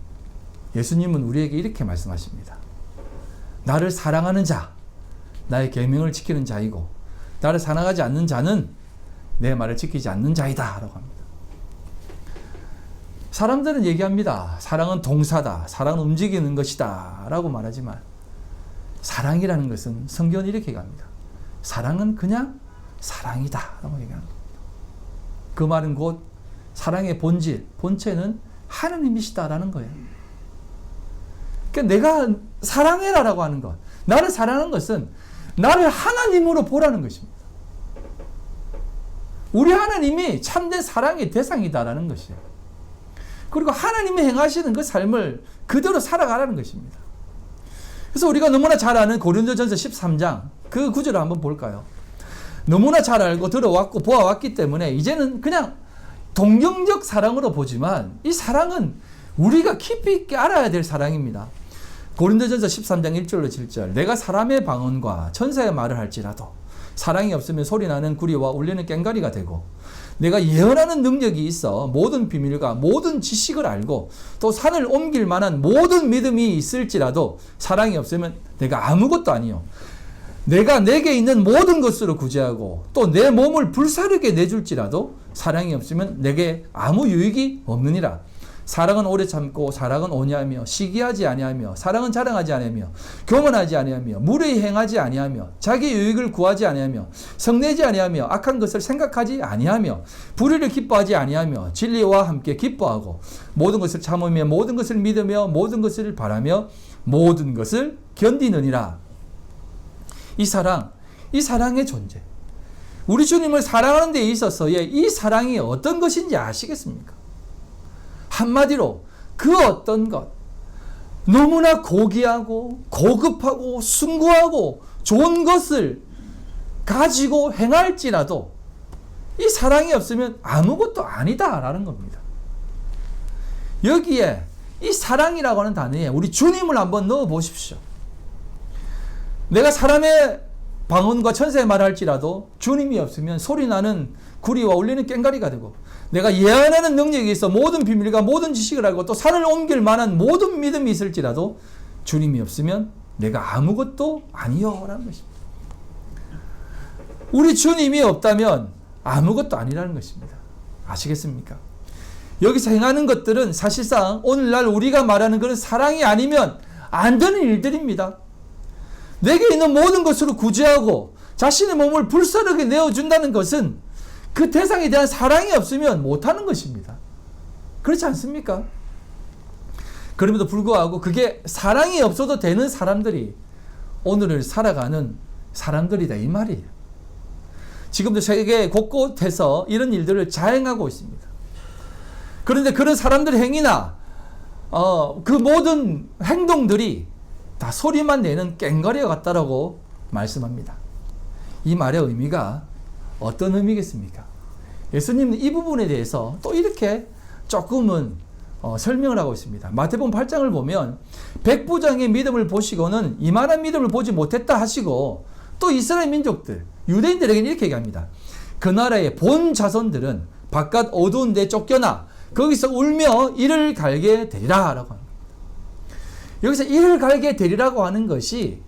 예수님은 우리에게 이렇게 말씀하십니다. 나를 사랑하는 자, 나의 계명을 지키는 자이고 나를 사랑하지 않는 자는 내 말을 지키지 않는 자이다 라고 합니다. 사람들은 얘기합니다. 사랑은 동사다. 사랑은 움직이는 것이다. 라고 말하지만 사랑이라는 것은 성경은 이렇게 얘기합니다. 사랑은 그냥 사랑이다. 라고 얘기합니다. 그 말은 곧 사랑의 본질, 본체는 하나님이시다라는 거예요. 그러니까 내가 사랑해라라고 하는 것, 나를 사랑하는 것은 나를 하나님으로 보라는 것입니다. 우리 하나님이 참된 사랑의 대상이다라는 것이에요. 그리고 하나님이 행하시는 그 삶을 그대로 살아가라는 것입니다. 그래서 우리가 너무나 잘 아는 고린도전서 13장 그 구절을 한번 볼까요? 너무나 잘 알고 들어왔고 보아왔기 때문에 이제는 그냥 동경적 사랑으로 보지만 이 사랑은 우리가 깊이 있게 알아야 될 사랑입니다. 고린도전서 13장 1절로 7절 내가 사람의 방언과 천사의 말을 할지라도 사랑이 없으면 소리나는 구리와 울리는 꽹과리가 되고 내가 예언하는 능력이 있어 모든 비밀과 모든 지식을 알고 또 산을 옮길 만한 모든 믿음이 있을지라도 사랑이 없으면 내가 아무것도 아니요 내가 내게 있는 모든 것으로 구제하고 또 내 몸을 불사르게 내줄지라도 사랑이 없으면 내게 아무 유익이 없느니라. 사랑은 오래 참고 사랑은 온유하며 시기하지 아니하며 사랑은 자랑하지 아니하며 교만하지 아니하며 무례히 행하지 아니하며 자기 유익을 구하지 아니하며 성내지 아니하며 악한 것을 생각하지 아니하며 불의를 기뻐하지 아니하며 진리와 함께 기뻐하고 모든 것을 참으며 모든 것을 믿으며 모든 것을 바라며 모든 것을 견디느니라. 이 사랑의 존재, 우리 주님을 사랑하는 데 있어서의 이 사랑이 어떤 것인지 아시겠습니까? 한마디로 그 어떤 것, 너무나 고귀하고 고급하고 숭고하고 좋은 것을 가지고 행할지라도 이 사랑이 없으면 아무것도 아니다라는 겁니다. 여기에 이 사랑이라고 하는 단어에 우리 주님을 한번 넣어 보십시오. 내가 사람의 방언과 천사의 말을 할지라도 주님이 없으면 소리나는 구리와 울리는 꽹과리가 되고 내가 예언하는 능력이 있어 모든 비밀과 모든 지식을 알고 또 산을 옮길 만한 모든 믿음이 있을지라도 주님이 없으면 내가 아무것도 아니요라는 것입니다. 우리 주님이 없다면 아무것도 아니라는 것입니다. 아시겠습니까? 여기서 행하는 것들은 사실상 오늘날 우리가 말하는 그런 사랑이 아니면 안 되는 일들입니다. 내게 있는 모든 것으로 구제하고 자신의 몸을 불사르게 내어준다는 것은 그 대상에 대한 사랑이 없으면 못하는 것입니다. 그렇지 않습니까? 그럼에도 불구하고 그게 사랑이 없어도 되는 사람들이 오늘을 살아가는 사람들이다 이 말이에요. 지금도 세계 곳곳에서 이런 일들을 자행하고 있습니다. 그런데 그런 사람들의 행위나 그 모든 행동들이 다 소리만 내는 꽹과리와 같다라고 말씀합니다. 이 말의 의미가 어떤 의미겠습니까? 예수님은 이 부분에 대해서 또 이렇게 조금은 설명을 하고 있습니다. 마태복음 8장을 보면 백부장의 믿음을 보시고는 이만한 믿음을 보지 못했다 하시고 또 이스라엘 민족들, 유대인들에게는 이렇게 얘기합니다. 그 나라의 본 자손들은 바깥 어두운 데 쫓겨나 거기서 울며 이를 갈게 되리라 라고 합니다. 여기서 이를 갈게 되리라고 하는 것이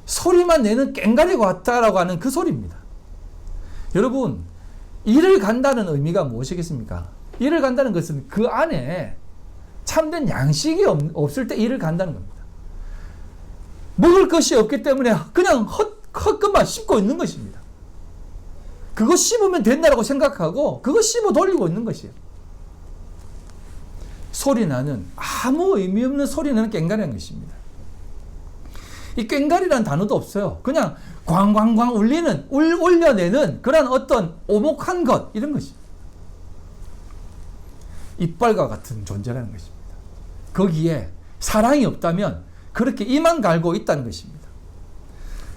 소리만 내는 꽹과리가 같다라고 하는 그 소리입니다. 여러분, 이를 간다는 의미가 무엇이겠습니까? 이를 간다는 것은 그 안에 참된 양식이 없을 때 이를 간다는 겁니다. 먹을 것이 없기 때문에 그냥 헛것만 씹고 있는 것입니다. 그거 씹으면 된다라고 생각하고 그거 씹어 돌리고 있는 것이에요. 소리나는 아무 의미 없는 소리나는 꽹과리라는 것입니다. 이 꽹과리라는 단어도 없어요. 그냥 광광광 울려내는 그런 어떤 오목한 것 이런 것입니다. 이빨과 같은 존재라는 것입니다. 거기에 사랑이 없다면 그렇게 이만 갈고 있다는 것입니다.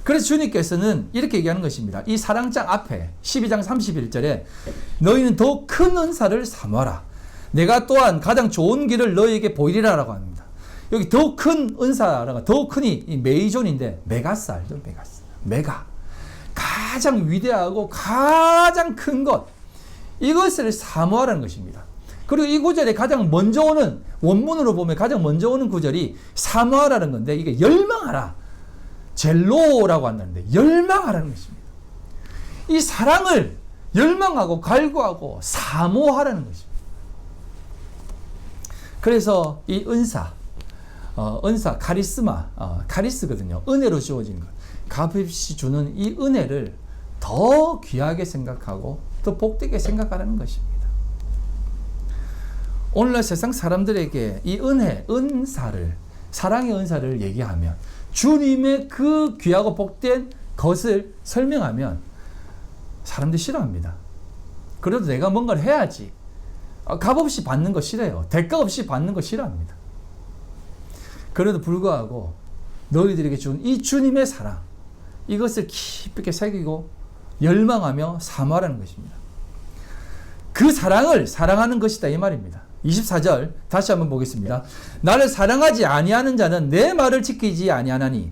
그래서 주님께서는 이렇게 얘기하는 것입니다. 이 사랑장 앞에 12장 31절에 너희는 더 큰 은사를 사모하라. 내가 또한 가장 좋은 길을 너희에게 보이리라 라고 합니다. 여기 더 큰 은사라가 더 큰이 이 메이존인데 메가스 알죠? 메가. 가장 위대하고 가장 큰 것. 이것을 사모하라는 것입니다. 그리고 이 구절에 가장 먼저 오는 원문으로 보면 가장 먼저 오는 구절이 사모하라는 건데 이게 열망하라. 젤로라고 한다는데 열망하라는 것입니다. 이 사랑을 열망하고 갈구하고 사모하라는 것입니다. 그래서 이 은사, 카리스마, 카리스거든요. 은혜로 주어진 것. 값없이 주는 이 은혜를 더 귀하게 생각하고 더 복되게 생각하라는 것입니다. 오늘날 세상 사람들에게 이 은사를, 사랑의 은사를 얘기하면, 주님의 그 귀하고 복된 것을 설명하면 사람들이 싫어합니다. 그래도 내가 뭔가를 해야지. 값없이 받는 거 싫어요. 대가 없이 받는 거 싫어합니다. 그래도 불구하고 너희들에게 준 이 주님의 사랑, 이것을 깊게 새기고 열망하며 사모하라는 것입니다. 그 사랑을 사랑하는 것이다, 이 말입니다. 24절 다시 한번 보겠습니다. 나를 사랑하지 아니하는 자는 내 말을 지키지 아니하나니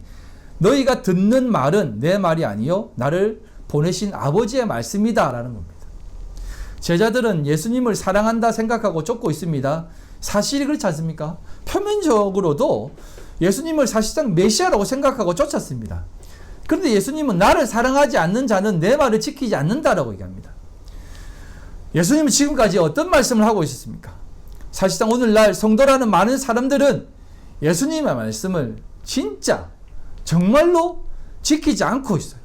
너희가 듣는 말은 내 말이 아니요 나를 보내신 아버지의 말씀이다 라는 겁니다. 제자들은 예수님을 사랑한다 생각하고 쫓고 있습니다. 사실이 그렇지 않습니까? 표면적으로도 예수님을 사실상 메시아라고 생각하고 쫓았습니다. 그런데 예수님은 나를 사랑하지 않는 자는 내 말을 지키지 않는다라고 얘기합니다. 예수님은 지금까지 어떤 말씀을 하고 있었습니까? 사실상 오늘날 성도라는 많은 사람들은 예수님의 말씀을 진짜 정말로 지키지 않고 있어요.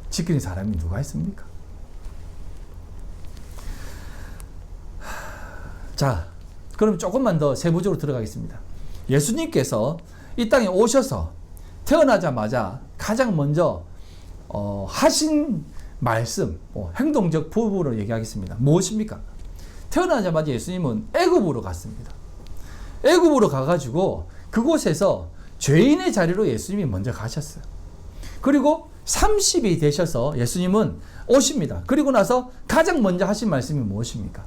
지키는 사람이 누가 있습니까? 자, 그럼 조금만 더 세부적으로 들어가겠습니다. 예수님께서 이 땅에 오셔서 태어나자마자 가장 먼저 하신 말씀, 행동적 부분으로 얘기하겠습니다. 무엇입니까? 태어나자마자 예수님은 애굽으로 갔습니다. 애굽으로 가가지고 그곳에서 죄인의 자리로 예수님이 먼저 가셨어요. 그리고 30이 되셔서 예수님은 오십니다. 그리고 나서 가장 먼저 하신 말씀이 무엇입니까?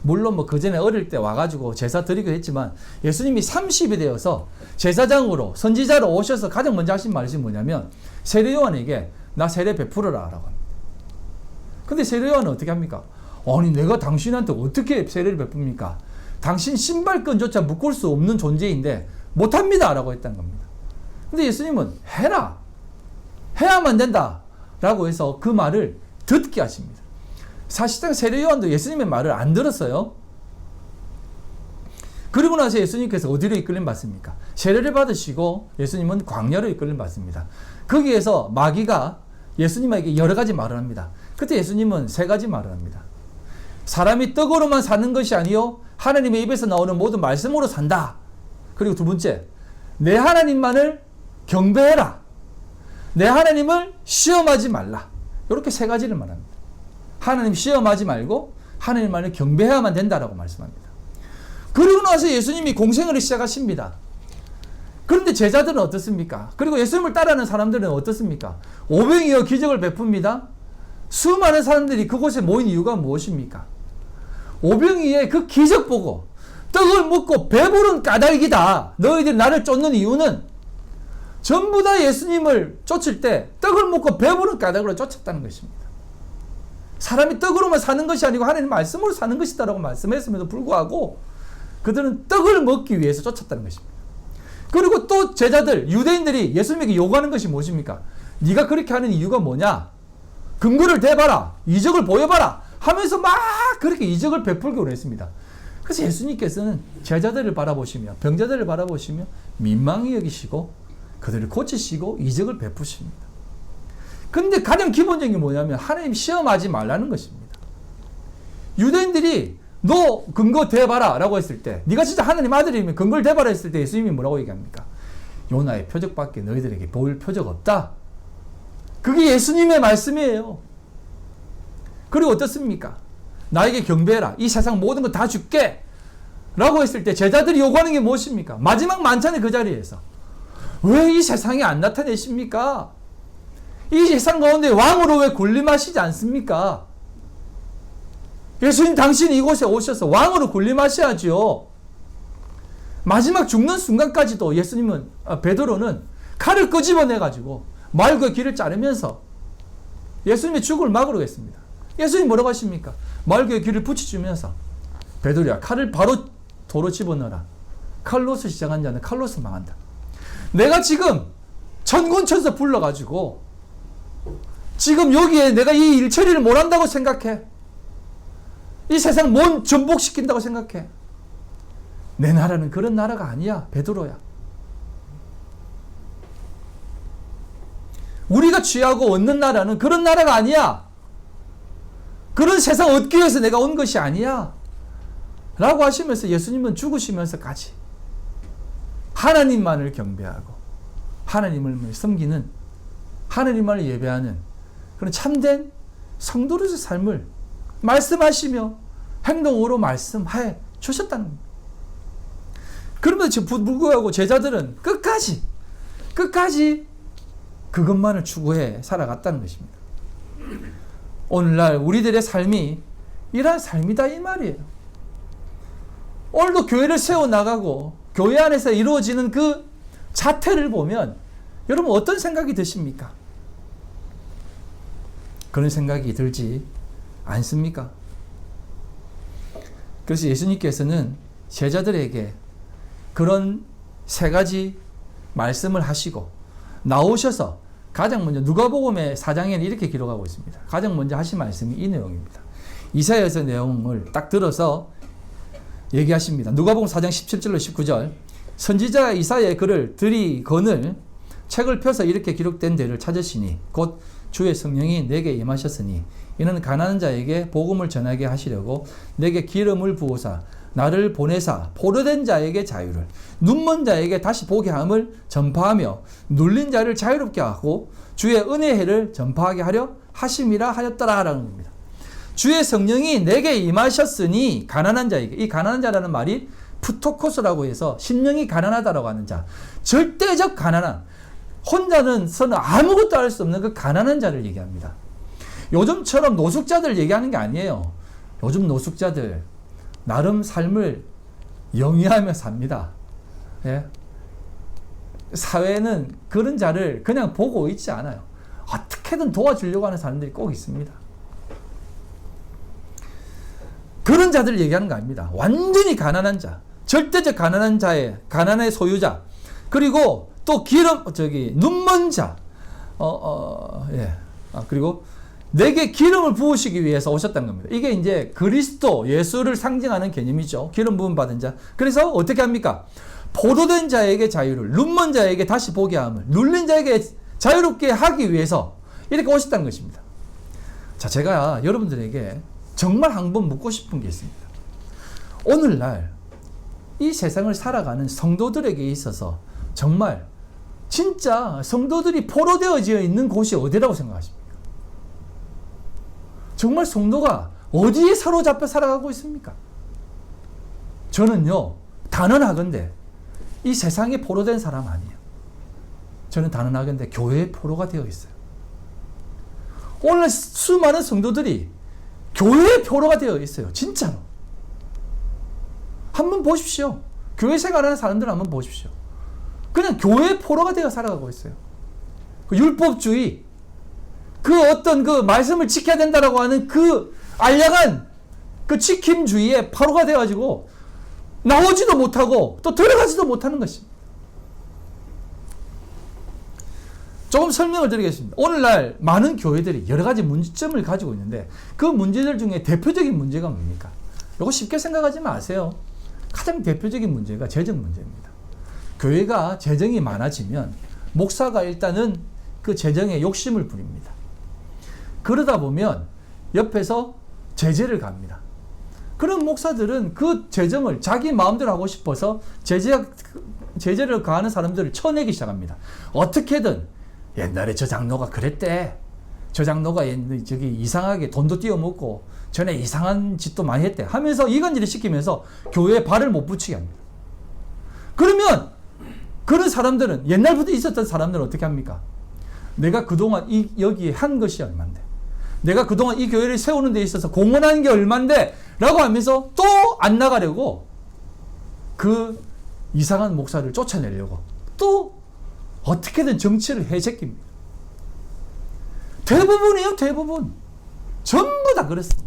물론 그 전에 어릴 때 와가지고 제사 드리기도 했지만 예수님이 30이 되어서 제사장으로 선지자로 오셔서 가장 먼저 하신 말씀이 뭐냐면 세례 요한에게 나 세례 베풀어라 라고 합니다. 근데 세례 요한은 어떻게 합니까? 아니 내가 당신한테 어떻게 세례를 베풉니까? 당신 신발끈조차 묶을 수 없는 존재인데 못합니다 라고 했다는 겁니다. 근데 예수님은 해라, 해야만 된다 라고 해서 그 말을 듣게 하십니다. 사실상 세례 요한도 예수님의 말을 안 들었어요. 그리고 나서 예수님께서 어디로 이끌림 받습니까? 세례를 받으시고 예수님은 광야로 이끌림 받습니다. 거기에서 마귀가 예수님에게 여러 가지 말을 합니다. 그때 예수님은 세 가지 말을 합니다. 사람이 떡으로만 사는 것이 아니요 하나님의 입에서 나오는 모든 말씀으로 산다. 그리고 두 번째, 내 하나님만을 경배해라. 내 하나님을 시험하지 말라. 이렇게 세 가지를 말합니다. 하나님 시험하지 말고 하나님만을 경배해야만 된다라고 말씀합니다. 그리고 나서 예수님이 공생애를 시작하십니다. 그런데 제자들은 어떻습니까? 그리고 예수님을 따르는 사람들은 어떻습니까? 오병이어 기적을 베풉니다. 수많은 사람들이 그곳에 모인 이유가 무엇입니까? 오병이의 그 기적 보고 떡을 먹고 배부른 까닭이다. 너희들이 나를 쫓는 이유는 전부 다 예수님을 쫓을 때 떡을 먹고 배부른 까닭으로 쫓았다는 것입니다. 사람이 떡으로만 사는 것이 아니고 하나님 말씀으로 사는 것이다라고 말씀했음에도 불구하고 그들은 떡을 먹기 위해서 쫓았다는 것입니다. 그리고 또 제자들, 유대인들이 예수님에게 요구하는 것이 무엇입니까? 네가 그렇게 하는 이유가 뭐냐? 근거를 대봐라. 이적을 보여봐라. 하면서 막 그렇게 이적을 베풀기로 했습니다. 그래서 예수님께서는 제자들을 바라보시며 병자들을 바라보시며 민망히 여기시고 그들을 고치시고 이적을 베푸십니다. 근데 가장 기본적인 게 뭐냐면 하나님 시험하지 말라는 것입니다. 유대인들이 너 근거 대봐라 라고 했을 때 네가 진짜 하나님 아들이면 근거를 대봐라 했을 때 예수님이 뭐라고 얘기합니까? 요나의 표적밖에 너희들에게 보일 표적 없다. 그게 예수님의 말씀이에요. 그리고 어떻습니까? 나에게 경배해라. 이 세상 모든 거 다 줄게 라고 했을 때 제자들이 요구하는 게 무엇입니까? 마지막 만찬의 그 자리에서 왜 이 세상에 안 나타내십니까? 이 세상 가운데 왕으로 왜 군림하시지 않습니까? 예수님 당신이 이곳에 오셔서 왕으로 군림하셔야지요. 마지막 죽는 순간까지도 예수님은 베드로는 칼을 끄집어내가지고 말과 귀를 자르면서 예수님의 죽음을 막으러 했습니다. 예수님 뭐라고 하십니까? 말과 귀를 붙여주면서 베드로야 칼을 바로 도로 집어넣어라. 칼로서 시작한 자는 칼로서 망한다. 내가 지금 천군천사 불러가지고 지금 여기에 내가 이 일 처리를 못한다고 생각해. 이 세상 뭔 전복시킨다고 생각해. 내 나라는 그런 나라가 아니야, 베드로야. 우리가 취하고 얻는 나라는 그런 나라가 아니야. 그런 세상 얻기 위해서 내가 온 것이 아니야. 라고 하시면서 예수님은 죽으시면서까지 하나님만을 경배하고 하나님을 섬기는, 하나님만을 예배하는 그런 참된 성도로서의 삶을 말씀하시며 행동으로 말씀해 주셨다는 겁니다. 그러면서 불구하고 제자들은 끝까지 그것만을 추구해 살아갔다는 것입니다. 오늘날 우리들의 삶이 이러한 삶이다 이 말이에요. 오늘도 교회를 세워나가고 교회 안에서 이루어지는 그 자태를 보면 여러분 어떤 생각이 드십니까? 그런 생각이 들지 않습니까? 그래서 예수님께서는 제자들에게 그런 세 가지 말씀을 하시고 나오셔서 가장 먼저 누가복음의 4장에는 이렇게 기록하고 있습니다. 가장 먼저 하신 말씀이 이 내용입니다. 이사야서 내용을 딱 들어서 얘기하십니다. 누가복음 4장 17절로 19절 선지자 이사야의 글을 들이거늘 책을 펴서 이렇게 기록된 데를 찾으시니 곧 주의 성령이 내게 임하셨으니 이는 가난한 자에게 복음을 전하게 하시려고 내게 기름을 부으사 나를 보내사 포로된 자에게 자유를 눈먼 자에게 다시 보게 함을 전파하며 눌린 자를 자유롭게 하고 주의 은혜의 해를 전파하게 하려 하심이라 하였더라라는 겁니다. 주의 성령이 내게 임하셨으니 가난한 자에게, 이 가난한 자라는 말이 푸토코스라고 해서 심령이 가난하다라고 하는 자, 절대적 가난한, 혼자는 서는 아무것도 할 수 없는 그 가난한 자를 얘기합니다. 요즘처럼 노숙자들 얘기하는 게 아니에요. 요즘 노숙자들 나름 삶을 영위하며 삽니다. 예? 사회는 그런 자를 그냥 보고 있지 않아요. 어떻게든 도와주려고 하는 사람들이 꼭 있습니다. 그런 자들을 얘기하는 거 아닙니다. 완전히 가난한 자, 절대적 가난한 자의 가난의 소유자, 그리고 또 눈먼 자, 그리고 내게 기름을 부으시기 위해서 오셨다는 겁니다. 이게 이제 그리스도 예수를 상징하는 개념이죠. 기름 부음 받은 자. 그래서 어떻게 합니까? 포로된 자에게 자유를, 눈먼 자에게 다시 보게 함을, 눌린 자에게 자유롭게 하기 위해서 이렇게 오셨다는 것입니다. 자, 제가 여러분들에게 정말 한번 묻고 싶은 게 있습니다. 오늘날 이 세상을 살아가는 성도들에게 있어서 정말 진짜 성도들이 포로되어져 있는 곳이 어디라고 생각하십니까? 정말 성도가 어디에 사로잡혀 살아가고 있습니까? 저는요, 단언하건대 이 세상에 포로된 사람 아니에요. 저는 단언하건대 교회의 포로가 되어 있어요. 오늘 수많은 성도들이 교회의 포로가 되어 있어요. 진짜로. 한번 보십시오. 교회 생활하는 사람들 한번 보십시오. 그냥 교회의 포로가 되어 살아가고 있어요. 그 율법주의, 그 어떤 그 말씀을 지켜야 된다라고 하는 그 알량한 그 지킴주의에 포로가 되어가지고 나오지도 못하고 또 들어가지도 못하는 것입니다. 조금 설명을 드리겠습니다. 오늘날 많은 교회들이 여러 가지 문제점을 가지고 있는데 그 문제들 중에 대표적인 문제가 뭡니까? 이거 쉽게 생각하지 마세요. 가장 대표적인 문제가 재정 문제입니다. 교회가 재정이 많아지면 목사가 일단은 그 재정에 욕심을 부립니다. 그러다 보면 옆에서 제재를 갑니다. 그런 목사들은 그 재정을 자기 마음대로 하고 싶어서 제재를 가하는 사람들을 쳐내기 시작합니다. 어떻게든 옛날에 저 장로가 그랬대. 저 장로가 이상하게 돈도 띄어먹고 전에 이상한 짓도 많이 했대 하면서 이간질을 시키면서 교회에 발을 못 붙이게 합니다. 그러면 그런 사람들은, 옛날부터 있었던 사람들은 어떻게 합니까? 내가 그동안 여기에 한 것이 얼만데, 내가 그동안 이 교회를 세우는 데 있어서 공헌한 게 얼만데 라고 하면서 또 안 나가려고 그 이상한 목사를 쫓아내려고 또 어떻게든 정치를 해제깁니다. 대부분이에요. 대부분. 전부 다 그렇습니다.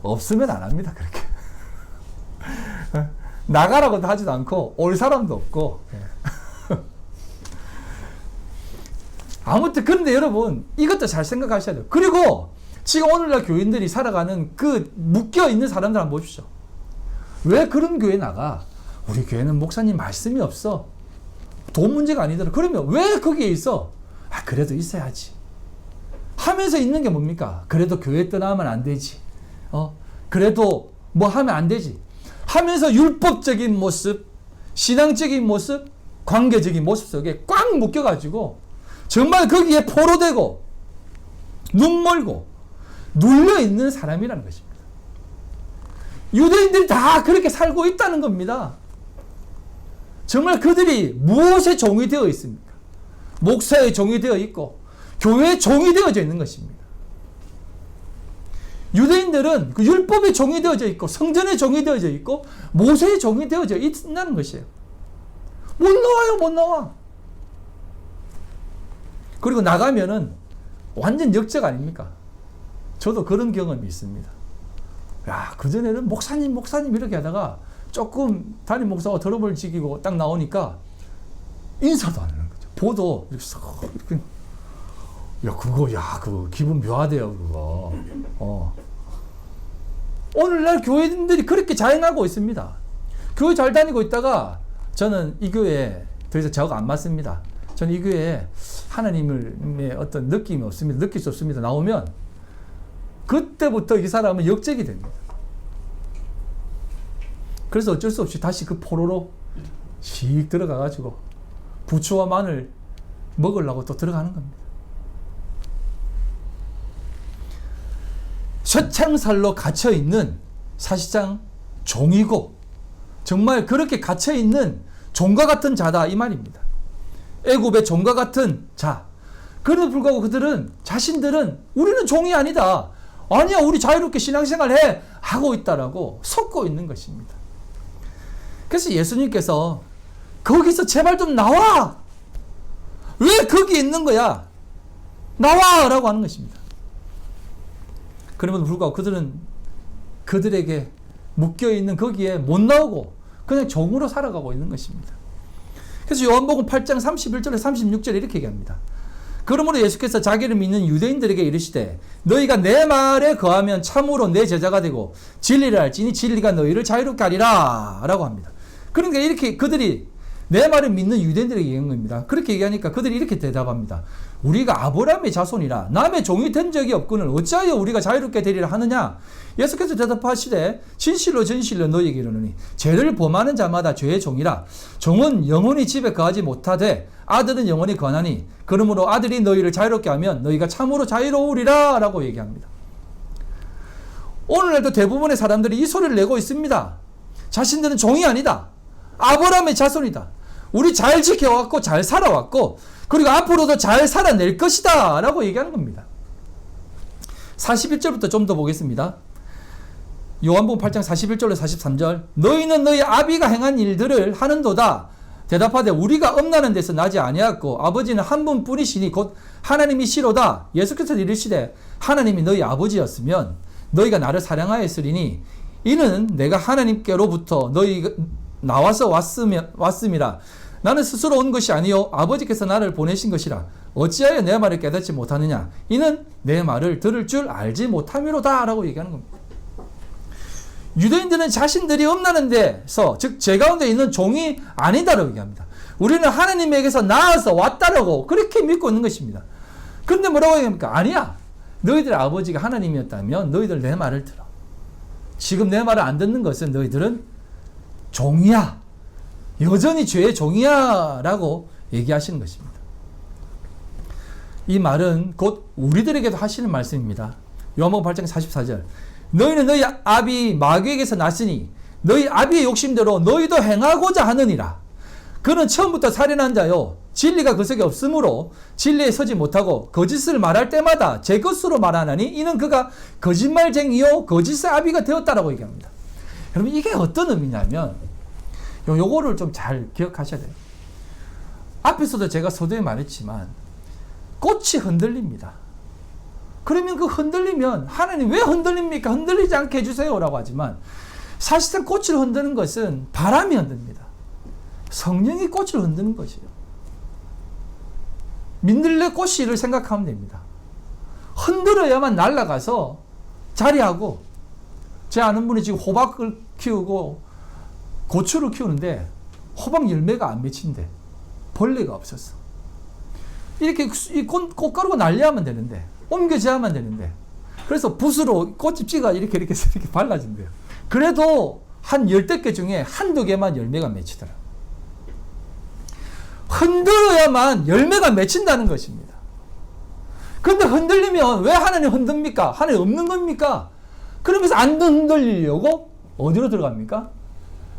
없으면 안 합니다. 그렇게. 나가라고도 하지도 않고 올 사람도 없고. 아무튼 그런데 여러분 이것도 잘 생각하셔야 돼요. 그리고 지금 오늘날 교인들이 살아가는 그 묶여있는 사람들 한번 보십시오. 왜 그런 교회 나가? 우리 교회는 목사님 말씀이 없어. 돈 문제가 아니더라. 그러면 왜 거기에 있어? 그래도 있어야지. 하면서 있는 게 뭡니까? 그래도 교회 떠나면 안 되지. 그래도 뭐 하면 안 되지. 하면서 율법적인 모습, 신앙적인 모습, 관계적인 모습 속에 꽉 묶여가지고 정말 거기에 포로되고 눈멀고 눌려있는 사람이라는 것입니다. 유대인들이 다 그렇게 살고 있다는 겁니다. 정말 그들이 무엇에 종이 되어 있습니까? 목사의 종이 되어 있고 교회의 종이 되어져 있는 것입니다. 유대인들은 그 율법의 종이 되어져 있고 성전의 종이 되어져 있고 모세의 종이 되어져 있다는 것이에요. 못 나와요, 못 나와. 그리고 나가면은 완전 역적 아닙니까? 저도 그런 경험이 있습니다. 야, 그전에는 목사님 이렇게 하다가 조금 담임 목사가 더러움을 지키고 딱 나오니까 인사도 안 하는 거죠. 보도 이렇게 그거 기분 묘하대요, 그거. 오늘날 교회인들이 그렇게 자행하고 있습니다. 교회 잘 다니고 있다가 저는 이 교회에 더 이상 저하고 안 맞습니다. 저는 이 교회에 하나님의 어떤 느낌이 없습니다. 느낄 수 없습니다. 나오면 그때부터 이 사람은 역적이 됩니다. 그래서 어쩔 수 없이 다시 그 포로로 씩 들어가가지고 부추와 마늘 먹으려고 또 들어가는 겁니다. 쇠창살로 갇혀있는 사실상 종이고 정말 그렇게 갇혀있는 종과 같은 자다 이 말입니다. 애굽의 종과 같은 자. 그럼에도 불구하고 그들은 자신들은 우리는 종이 아니다. 아니야, 우리 자유롭게 신앙생활 해 하고 있다라고 속고 있는 것입니다. 그래서 예수님께서 거기서 제발 좀 나와. 왜 거기 있는 거야? 나와! 라고 하는 것입니다. 그럼에도 불구하고 그들은 그들에게 묶여있는 거기에 못 나오고 그냥 종으로 살아가고 있는 것입니다. 그래서 요한복음 8장 31절에 36절에 이렇게 얘기합니다. 그러므로 예수께서 자기를 믿는 유대인들에게 이르시되 너희가 내 말에 거하면 참으로 내 제자가 되고 진리를 알지니 진리가 너희를 자유롭게 하리라 라고 합니다. 그러니까 이렇게 그들이 내 말을 믿는 유대인들에게 얘기한 겁니다. 그렇게 얘기하니까 그들이 이렇게 대답합니다. 우리가 아브라함의 자손이라 남의 종이 된 적이 없거늘 어찌하여 우리가 자유롭게 되리라 하느냐. 예수께서 대답하시되 진실로 진실로 너희에게 이르노니 죄를 범하는 자마다 죄의 종이라. 종은 영원히 집에 거하지 못하되 아들은 영원히 거하나니 그러므로 아들이 너희를 자유롭게 하면 너희가 참으로 자유로우리라 라고 얘기합니다. 오늘날도 대부분의 사람들이 이 소리를 내고 있습니다. 자신들은 종이 아니다. 아브라함의 자손이다. 우리 잘 지켜왔고 잘 살아왔고 그리고 앞으로도 잘 살아낼 것이다 라고 얘기하는 겁니다. 41절부터 좀 더 보겠습니다. 요한복음 8장 41절로 43절 너희는 너희 아비가 행한 일들을 하는도다. 대답하되 우리가 엄나는 데서 나지 아니하였고 아버지는 한 분뿐이시니 곧 하나님이시로다. 예수께서 이르시되 하나님이 너희 아버지였으면 너희가 나를 사랑하였으리니 이는 내가 하나님께로부터 너희 나와서 왔음이라. 나는 스스로 온 것이 아니요 아버지께서 나를 보내신 것이라. 어찌하여 내 말을 깨닫지 못하느냐. 이는 내 말을 들을 줄 알지 못함이로다 라고 얘기하는 겁니다. 유대인들은 자신들이 엄나는 데서 즉 제 가운데 있는 종이 아니다라고 얘기합니다. 우리는 하나님에게서 나와서 왔다라고 그렇게 믿고 있는 것입니다. 그런데 뭐라고 얘기합니까? 아니야. 너희들 아버지가 하나님이었다면 너희들 내 말을 들어. 지금 내 말을 안 듣는 것은 너희들은 종이야. 여전히 죄의 종이야 라고 얘기하시는 것입니다. 이 말은 곧 우리들에게도 하시는 말씀입니다. 요한복음 8장 44절 너희는 너희 아비 마귀에게서 났으니 너희 아비의 욕심대로 너희도 행하고자 하느니라. 그는 처음부터 살인한 자요 진리가 그 속에 없으므로 진리에 서지 못하고 거짓을 말할 때마다 제 것으로 말하나니 이는 그가 거짓말쟁이요 거짓의 아비가 되었다라고 얘기합니다. 여러분 이게 어떤 의미냐면 요거를 좀 잘 기억하셔야 돼요. 앞에서도 제가 서두에 말했지만 꽃이 흔들립니다. 그러면 그 흔들리면 하나님 왜 흔들립니까? 흔들리지 않게 해주세요 라고 하지만 사실상 꽃을 흔드는 것은 바람이 흔듭니다. 성령이 꽃을 흔드는 것이에요. 민들레 꽃씨를 생각하면 됩니다. 흔들어야만 날아가서 자리하고 제 아는 분이 지금 호박을 키우고 고추를 키우는데 호박 열매가 안 맺힌대. 벌레가 없었어. 이렇게 이 꽃가루가 날려야만 되는데, 옮겨져야만 되는데, 그래서 붓으로 꽃집지가 이렇게 발라진대요. 그래도 한 10개 중에 한두 개만 열매가 맺히더라. 흔들어야만 열매가 맺힌다는 것입니다. 그런데 흔들리면 왜 하나님 흔듭니까? 하나님 없는 겁니까? 그러면서 안 흔들리려고 어디로 들어갑니까?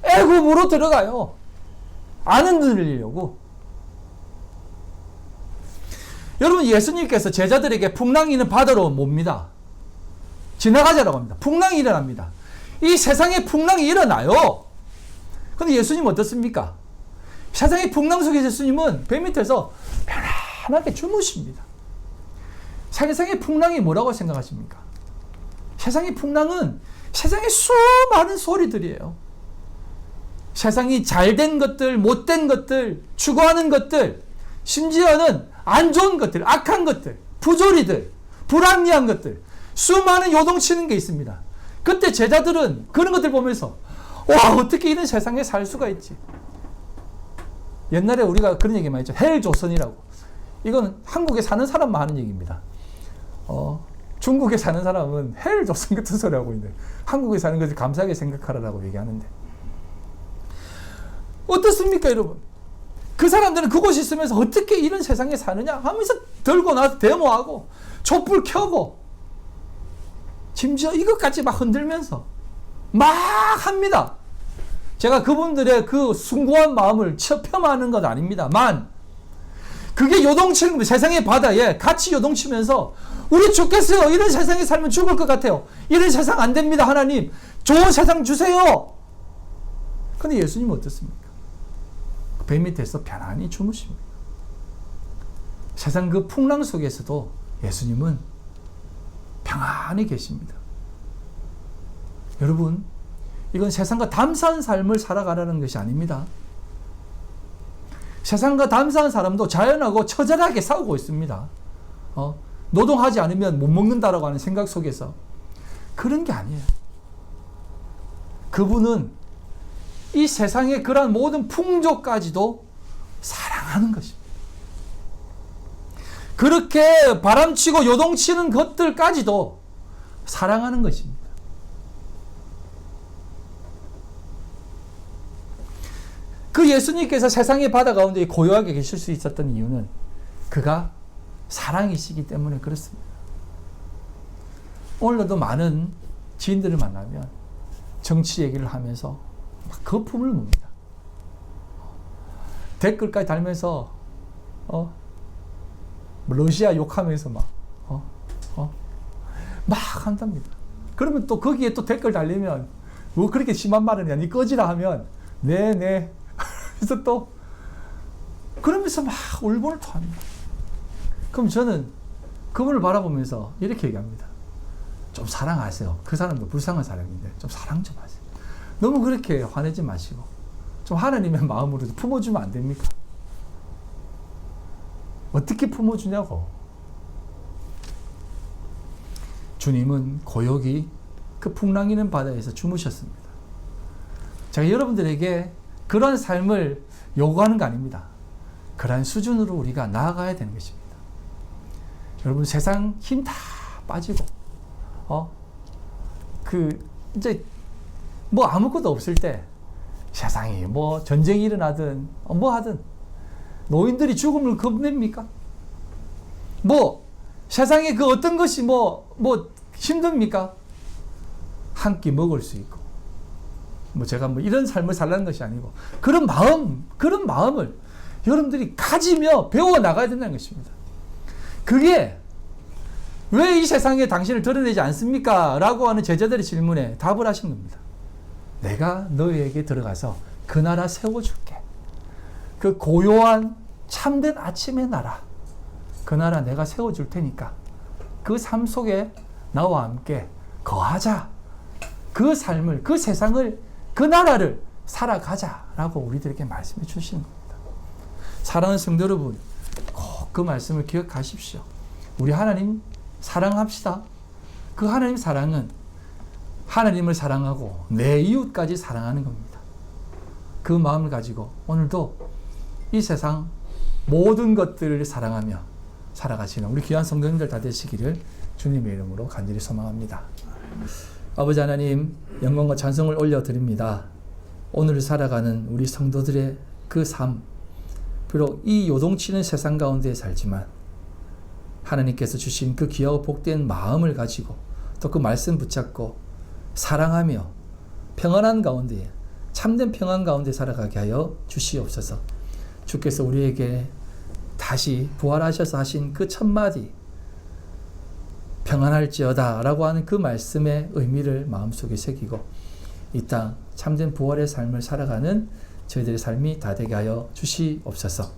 애굽으로 들어가요. 안 흔들리려고. 여러분, 예수님께서 제자들에게 풍랑이 있는 바다로 몹니다. 지나가자라고 합니다. 풍랑이 일어납니다. 이 세상에 풍랑이 일어나요. 근데 예수님 어떻습니까? 세상의 풍랑 속에 예수님은 배 밑에서 편안하게 주무십니다. 세상의 풍랑이 뭐라고 생각하십니까? 세상의 풍랑은 세상의 수많은 소리들이에요. 세상이 잘된 것들, 못된 것들, 추구하는 것들, 심지어는 안 좋은 것들, 악한 것들, 부조리들, 불합리한 것들, 수많은 요동치는 게 있습니다. 그때 제자들은 그런 것들 보면서 와, 어떻게 이런 세상에 살 수가 있지? 옛날에 우리가 그런 얘기 많이 했죠. 헬조선이라고. 이건 한국에 사는 사람만 하는 얘기입니다. 중국에 사는 사람은 헬조선 같은 소리 하고 있는데 한국에 사는 것을 감사하게 생각하라고 얘기하는데 어떻습니까, 여러분? 그 사람들은 그곳에 있으면서 어떻게 이런 세상에 사느냐 하면서 들고 나서 데모하고 촛불 켜고 심지어 이것까지 막 흔들면서 막 합니다. 제가 그분들의 그 숭고한 마음을 폄하하는 건 아닙니다만 그게 요동치는 겁니다. 세상의 바다에 같이 요동치면서 우리 죽겠어요. 이런 세상에 살면 죽을 것 같아요. 이런 세상 안 됩니다. 하나님 좋은 세상 주세요. 근데 예수님은 어떻습니까? 배 밑에서 편안히 주무십니다. 세상 그 풍랑 속에서도 예수님은 평안히 계십니다. 여러분, 이건 세상과 담사한 삶을 살아가라는 것이 아닙니다. 세상과 담사한 사람도 자연하고 처절하게 싸우고 있습니다. 노동하지 않으면 못 먹는다라고 하는 생각 속에서. 그런 게 아니에요. 그분은 이 세상의 그러한 모든 풍조까지도 사랑하는 것입니다. 그렇게 바람치고 요동치는 것들까지도 사랑하는 것입니다. 그 예수님께서 세상의 바다 가운데 고요하게 계실 수 있었던 이유는 그가 사랑이시기 때문에 그렇습니다. 오늘도 많은 지인들을 만나면 정치 얘기를 하면서 막 거품을 뭅니다. 댓글까지 달면서 러시아 욕하면서 막 한답니다. 그러면 또 거기에 또 댓글 달리면 뭐 그렇게 심한 말은 아니 꺼지라 하면 네 그래서 또 그러면서 막 울분을 토합니다. 그럼 저는 그분을 바라보면서 이렇게 얘기합니다. 좀 사랑하세요. 그 사람도 불쌍한 사람인데 좀 사랑 좀 하세요. 너무 그렇게 화내지 마시고 좀 하나님의 마음으로 품어주면 안 됩니까? 어떻게 품어주냐고. 주님은 고요히 그 풍랑이는 바다에서 주무셨습니다. 제가 여러분들에게 그런 삶을 요구하는 거 아닙니다. 그런 수준으로 우리가 나아가야 되는 것입니다. 여러분, 세상 힘 다 빠지고 이제 뭐 아무것도 없을 때 세상이 뭐 전쟁이 일어나든 뭐 하든 노인들이 죽음을 겁냅니까? 뭐 세상에 그 어떤 것이 뭐 힘듭니까? 한 끼 먹을 수 있고 뭐 제가 뭐 이런 삶을 살라는 것이 아니고 그런 마음을 여러분들이 가지며 배워 나가야 된다는 것입니다. 그게 왜 이 세상에 당신을 드러내지 않습니까? 라고 하는 제자들의 질문에 답을 하신 겁니다. 내가 너희에게 들어가서 그 나라 세워줄게. 그 고요한 참된 아침의 나라, 그 나라 내가 세워줄 테니까 그 삶 속에 나와 함께 거하자. 그 삶을, 그 세상을, 그 나라를 살아가자라고 우리들에게 말씀해 주시는 겁니다. 사랑하는 성도 여러분, 꼭 그 말씀을 기억하십시오. 우리 하나님 사랑합시다. 그 하나님 사랑은 하나님을 사랑하고 내 이웃까지 사랑하는 겁니다. 그 마음을 가지고 오늘도 이 세상 모든 것들을 사랑하며 살아가시는 우리 귀한 성도님들 다 되시기를 주님의 이름으로 간절히 소망합니다. 아버지 하나님, 영광과 찬송을 올려드립니다. 오늘 살아가는 우리 성도들의 그 삶, 비록 이 요동치는 세상 가운데 살지만 하나님께서 주신 그 귀하고 복된 마음을 가지고 또 그 말씀 붙잡고 사랑하며 평안한 가운데, 참된 평안 가운데 살아가게 하여 주시옵소서. 주께서 우리에게 다시 부활하셔서 하신 그 첫마디 평안할지어다 라고 하는 그 말씀의 의미를 마음속에 새기고 이 땅 참된 부활의 삶을 살아가는 저희들의 삶이 다 되게 하여 주시옵소서.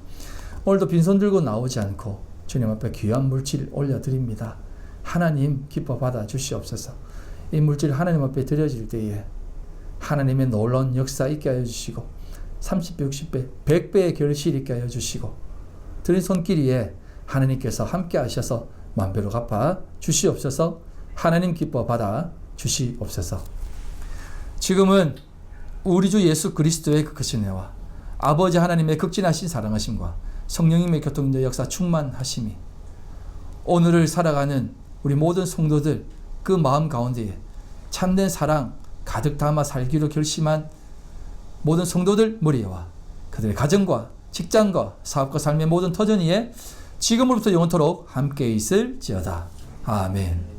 오늘도 빈손 들고 나오지 않고 주님 앞에 귀한 물질 올려드립니다. 하나님 기뻐 받아 주시옵소서. 이 물질 하나님 앞에 드려질 때에 하나님의 놀라운 역사 있게 하여 주시고 30배, 60배, 100배의 결실 있게 하여 주시고 드린 손길이에 하나님께서 함께 하셔서 만배로 갚아 주시옵소서. 하나님 기뻐 받아 주시옵소서. 지금은 우리 주 예수 그리스도의 그 크신 은혜와 아버지 하나님의 극진하신 사랑하심과 성령님의 교통인도 역사 충만하심이 오늘을 살아가는 우리 모든 성도들 그 마음 가운데에 참된 사랑 가득 담아 살기로 결심한 모든 성도들 머리와 그들의 가정과 직장과 사업과 삶의 모든 터전 위에 지금으로부터 영원토록 함께 있을지어다. 아멘.